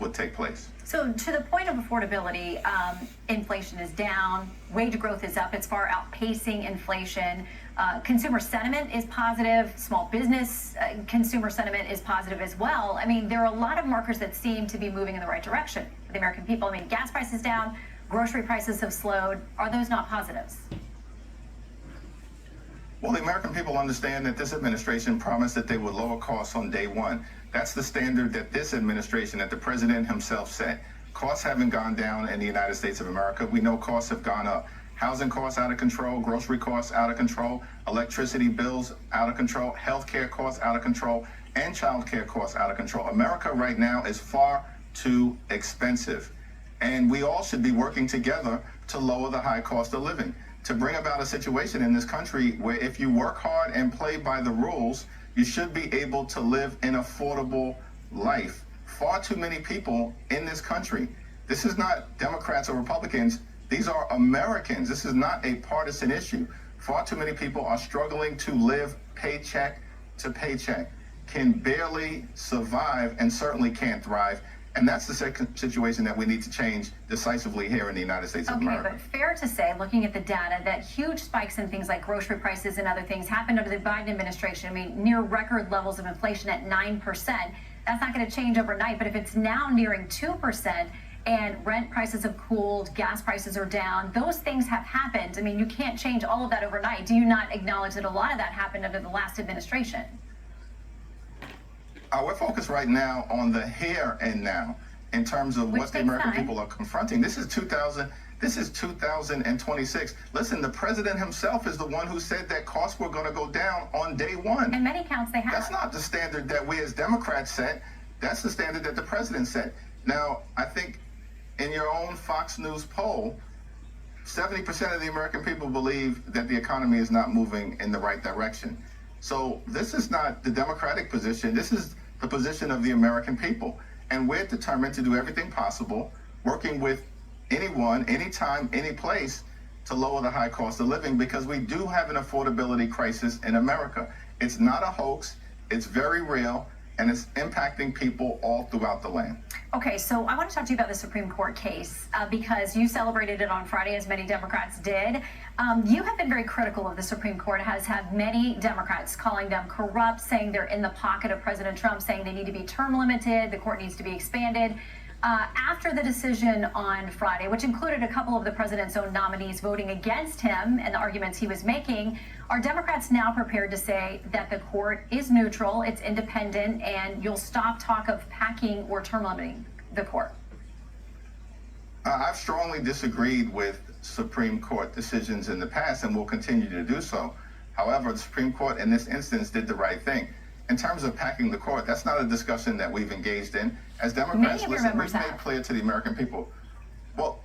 would take place. So to the point of affordability, inflation is down, wage growth is up, it's far outpacing inflation. Consumer sentiment is positive, small business consumer sentiment is positive as well. I mean, there are a lot of markers that seem to be moving in the right direction for the American people. I mean, gas prices down, grocery prices have slowed. Are those not positives? Well, the American people understand that this administration promised that they would lower costs on day one. That's the standard that this administration, that the president himself set. Costs haven't gone down in the United States of America. We know costs have gone up. Housing costs out of control, grocery costs out of control, electricity bills out of control, healthcare costs out of control, and child care costs out of control. America right now is far too expensive. And we all should be working together to lower the high cost of living, to bring about a situation in this country where if you work hard and play by the rules, you should be able to live an affordable life. Far too many people in this country, this is not Democrats or Republicans, these are Americans. This is not a partisan issue. Far too many people are struggling to live paycheck to paycheck, can barely survive, and certainly can't thrive. And that's the situation that we need to change decisively here in the United States of America. Okay, but fair to say, looking at the data, that huge spikes in things like grocery prices and other things happened under the Biden administration. I mean, near record levels of inflation at 9%. That's not going to change overnight, but if it's now nearing 2%, and rent prices have cooled, gas prices are down, those things have happened. I mean, you can't change all of that overnight. Do you not acknowledge that a lot of that happened under the last administration? We're focused right now on the here and now in terms of what the American people are confronting. This is 2026. Listen, the president himself is the one who said that costs were going to go down on day one. And many counts they have. That's not the standard that we as Democrats set. That's the standard that the president set. Now, I think in your own Fox News poll, 70% of the American people believe that the economy is not moving in the right direction. So this is not the Democratic position. This is the position of the American people. And we're determined to do everything possible, working with anyone, anytime, any place, to lower the high cost of living, because we do have an affordability crisis in America. It's not a hoax. It's very real. And it's impacting people all throughout the land. Okay, so I want to talk to you about the Supreme Court case because you celebrated it on Friday, as many Democrats did. You have been very critical of the Supreme Court, has had many Democrats calling them corrupt, saying they're in the pocket of President Trump, saying they need to be term limited, the court needs to be expanded. After the decision on Friday, which included a couple of the president's own nominees voting against him and the arguments he was making, are Democrats now prepared to say that the court is neutral, it's independent, and you'll stop talk of packing or term limiting the court? I've strongly disagreed with Supreme Court decisions in the past and will continue to do so. However, the Supreme Court in this instance did the right thing. In terms of packing the court, that's not a discussion that we've engaged in. As Democrats, listen, we've made clear to the American people. Well,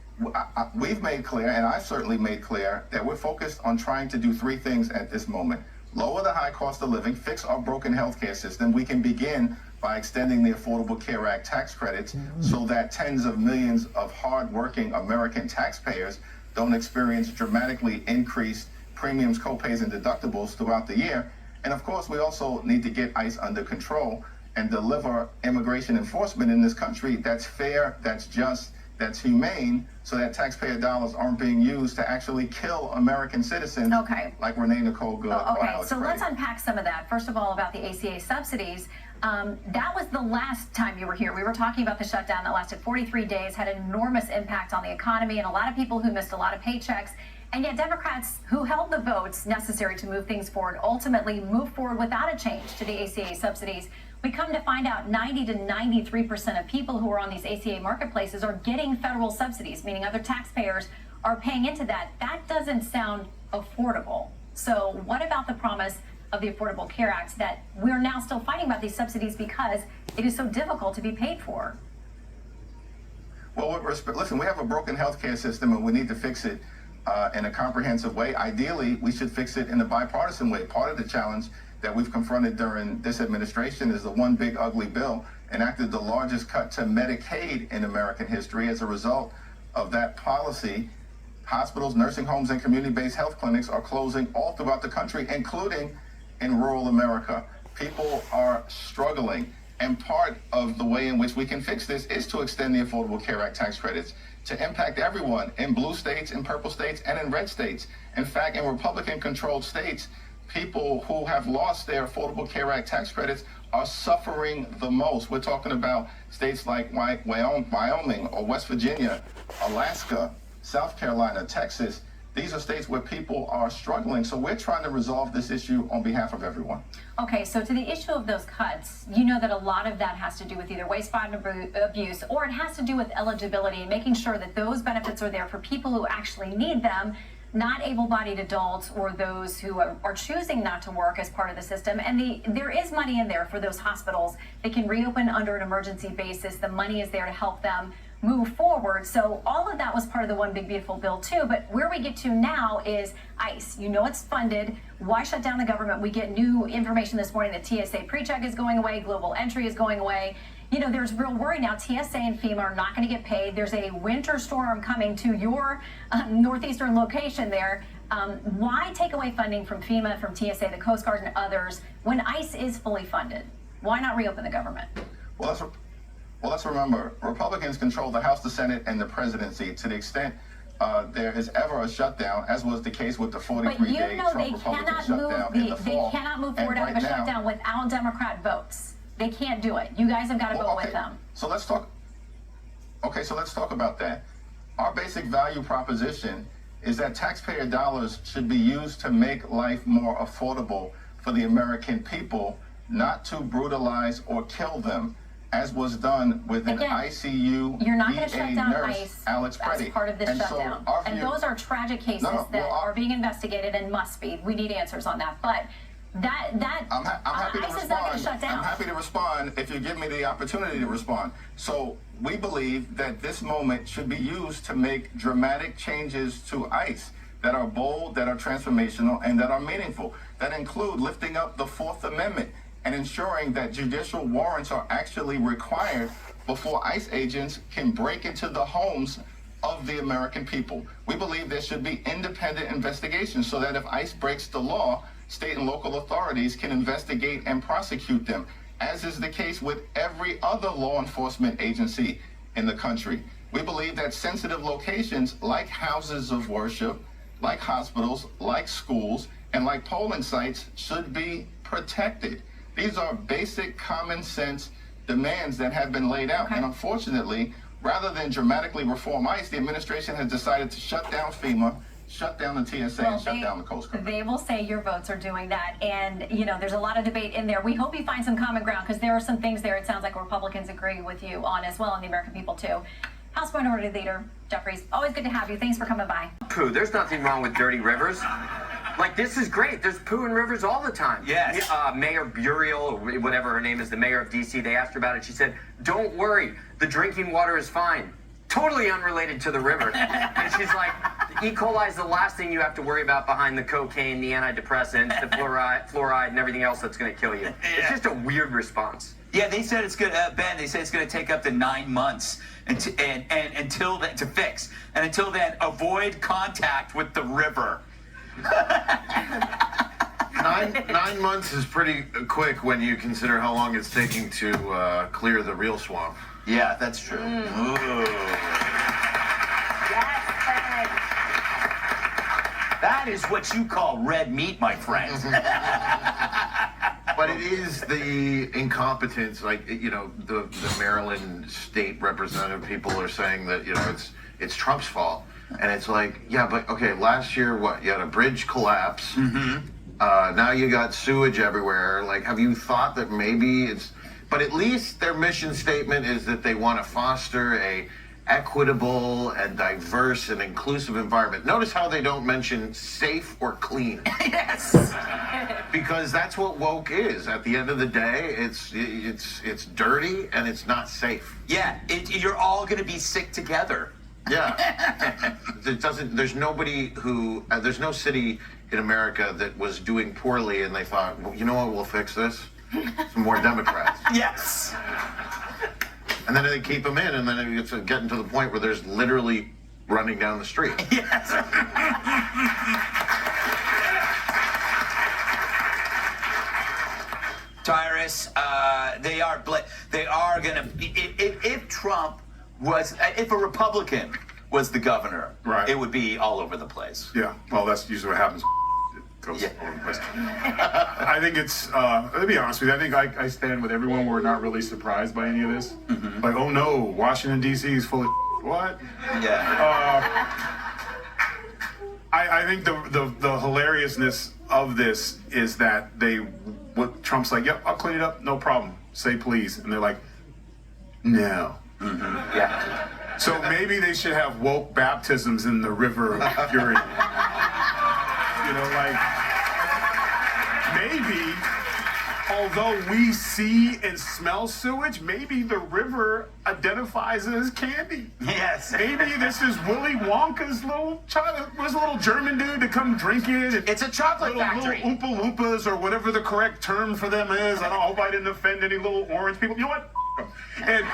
we've made clear, and I've certainly made clear, that we're focused on trying to do three things at this moment. Lower the high cost of living, fix our broken healthcare system. We can begin by extending the Affordable Care Act tax credits so that tens of millions of hardworking American taxpayers don't experience dramatically increased premiums, copays, and deductibles throughout the year. And of course, we also need to get ICE under control and deliver immigration enforcement in this country that's fair, that's just, that's humane, so that taxpayer dollars aren't being used to actually kill American citizens like Renee Nicole Good or Alex So let's unpack some of that. First of all, about the ACA subsidies. That was the last time you were here. We were talking about the shutdown that lasted 43 days, had an enormous impact on the economy, and a lot of people who missed a lot of paychecks. And yet Democrats who held the votes necessary to move things forward ultimately moved forward without a change to the ACA subsidies. We come to find out 90 to 93% of people who are on these ACA marketplaces are getting federal subsidies, meaning other taxpayers are paying into that. That doesn't sound affordable. So what about the promise of the Affordable Care Act that we're now still fighting about these subsidies because it is so difficult to be paid for? Well, with respect, listen, we have a broken healthcare system and we need to fix it in a comprehensive way. Ideally, we should fix it in a bipartisan way. Part of the challenge that we've confronted during this administration is the one big ugly bill enacted the largest cut to Medicaid in American history. As a result of that policy, hospitals, nursing homes, and community-based health clinics are closing all throughout the country, including in rural America. People are struggling. And part of the way in which we can fix this is to extend the Affordable Care Act tax credits to impact everyone in blue states, in purple states, and in red states. In fact, in Republican-controlled states, people who have lost their Affordable Care Act tax credits are suffering the most. We're talking about states like Wyoming or West Virginia, Alaska, South Carolina, Texas. These are states where people are struggling. So we're trying to resolve this issue on behalf of everyone. Okay, so to the issue of those cuts, you know that a lot of that has to do with either waste fraud and abuse, or it has to do with eligibility and making sure that those benefits are there for people who actually need them, not able-bodied adults or those who are choosing not to work as part of the system. And there is money in there for those hospitals. They can reopen under an emergency basis. The money is there to help them move forward. So all of that was part of the One Big Beautiful Bill too. But where we get to now is ICE. You know it's funded. Why shut down the government? We get new information this morning that TSA PreCheck is going away, global entry is going away. You know, there's real worry now. TSA and FEMA are not going to get paid. There's a winter storm coming to your northeastern location there. Why take away funding from FEMA, from TSA, the Coast Guard, and others when ICE is fully funded? Why not reopen the government? Well, let's remember, Republicans control the House, the Senate, and the presidency to the extent there is ever a shutdown, as was the case with the 43-day Trump Republican shutdown in the fall. They cannot move forward out of a shutdown without Democrat votes. They can't do it. You guys have got to go with them. So let's talk. Okay, so let's talk about that. Our basic value proposition is that taxpayer dollars should be used to make life more affordable for the American people, not to brutalize or kill them, as was done with an ICU you're not going to shut down nurse, ICE Alex as Preddy. part of this shutdown. And those are tragic cases that are being investigated and must be. We need answers on that. But I'm happy to respond. ICE is not going to shut down. I'm happy to respond if you give me the opportunity to respond. So we believe that this moment should be used to make dramatic changes to ICE that are bold, that are transformational, and that are meaningful, that include lifting up the Fourth Amendment and ensuring that judicial warrants are actually required before ICE agents can break into the homes of the American people. We believe there should be independent investigations so that if ICE breaks the law, state and local authorities can investigate and prosecute them, as is the case with every other law enforcement agency in the country. We believe that sensitive locations like houses of worship, like hospitals, like schools, and like polling sites should be protected. These are basic common sense demands that have been laid out. And unfortunately, rather than dramatically reform ICE, the administration has decided to shut down FEMA, shut down the TSA, and shut down the Coast Guard. They will say your votes are doing that. And, you know, there's a lot of debate in there. We hope you find some common ground, because there are some things there it sounds like Republicans agree with you on as well, and the American people too. House Minority Leader Jeffries, always good to have you. Thanks for coming by. Poo, there's nothing wrong with dirty rivers. Like, this is great. There's poo in rivers all the time. Yes. Mayor Burial, or whatever her name is, the mayor of D.C., they asked her about it. She said, don't worry, the drinking water is fine. Totally unrelated to the river. And she's like, E. coli is the last thing you have to worry about behind the cocaine, the antidepressants, the fluoride, and everything else that's going to kill you. It's just a weird response. Yeah, they said it's good, Ben. They said it's going to take up to 9 months until then to fix, and until then, avoid contact with the river. 9 months is pretty quick when you consider how long it's taking to clear the real swamp. Yeah, that's true. Yes, that is what you call red meat, my friend. But it is the incompetence, like, you know, the Maryland state representative people are saying that, you know, it's Trump's fault. And it's like, yeah, but okay, last year, what? You had a bridge collapse. Now you got sewage everywhere. Like, have you thought that maybe it's... But at least their mission statement is that they want to foster a equitable and diverse and inclusive environment. Notice how they don't mention safe or clean. Yes. Because that's what woke is. At the end of the day, it's dirty and it's not safe. Yeah, you're all going to be sick together. Yeah. There's nobody who, there's no city in America that was doing poorly and they thought, well, you know what, we'll fix this? Some more Democrats. Yes. And then they keep them in, and then it's getting to the point where there's literally running down the street. Yes. Tyrus, they are gonna. If Trump was, if a Republican was the governor, Right. it would be all over the place. Yeah, well, that's usually what happens. It goes Yeah. all over the place. I think it's, to be honest with you, I think I stand with everyone. We're not really surprised by any of this. Like, oh no, Washington, D.C. is full of what? Yeah. I think the hilariousness of this is that what Trump's like, yep, I'll clean it up, no problem. Say please. And they're like, no. Yeah. So maybe they should have woke baptisms in the river of purity. You know, like, maybe, although we see and smell sewage, maybe the river identifies as candy. Yes. Maybe this is Willy Wonka's little child, was a little German dude to come drink it. It's a chocolate little factory. Oompa Loompas, or whatever the correct term for them is. I don't hope I didn't offend any little orange people. You know what? And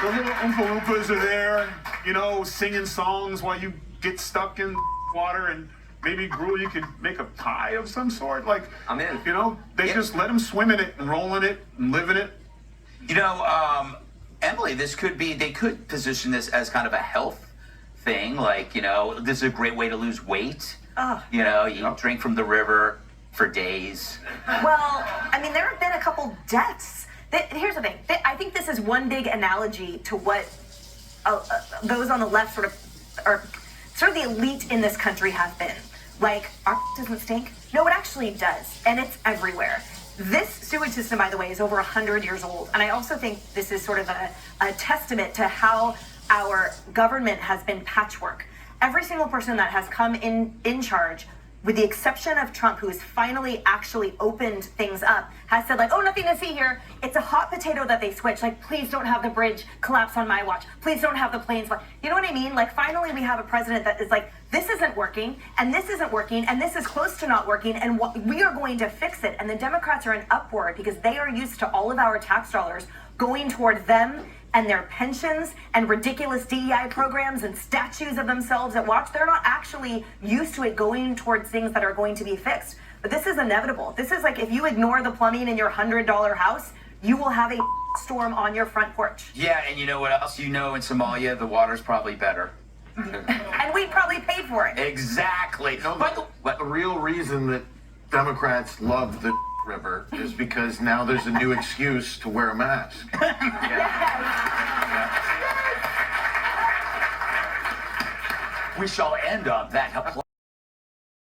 the little Oompa Loompas are there, you know, singing songs while you get stuck in water, and maybe, Gruel, you could make a pie of some sort. Like, I'm in. You know, they just let them swim in it and roll in it and live in it. You know, Emily, they could position this as kind of a health thing. Like, you know, this is a great way to lose weight. Oh. You know, you drink from the river for days. Well, I mean, there have been a couple deaths. Here's the thing. I think this is one big analogy to what those on the left sort of the elite in this country have been. Like, our doesn't stink? No, it actually does. And it's everywhere. This sewage system, by the way, is over 100 years old. And I also think this is sort of a testament to how our government has been patchwork. Every single person that has come in charge, with the exception of Trump, who has finally actually opened things up, has said, like, oh, nothing to see here. It's a hot potato that they switch. Like, please don't have the bridge collapse on my watch. Please don't have the planes fly. You know what I mean? Like, finally we have a president that is like, this isn't working, and this isn't working, and this is close to not working, and we are going to fix it. And the Democrats are in uproar because they are used to all of our tax dollars going toward them and their pensions and ridiculous DEI programs and statues of themselves at watch. They're not actually used to it going towards things that are going to be fixed. But this is inevitable. This is like, if you ignore the plumbing in your $100 house, you will have a storm on your front porch. Yeah, and you know what else? You know, in Somalia, the water's probably better. And we probably paid for it. Exactly. No, but the real reason that Democrats love the river is because now there's a new excuse to wear a mask. We shall end on that.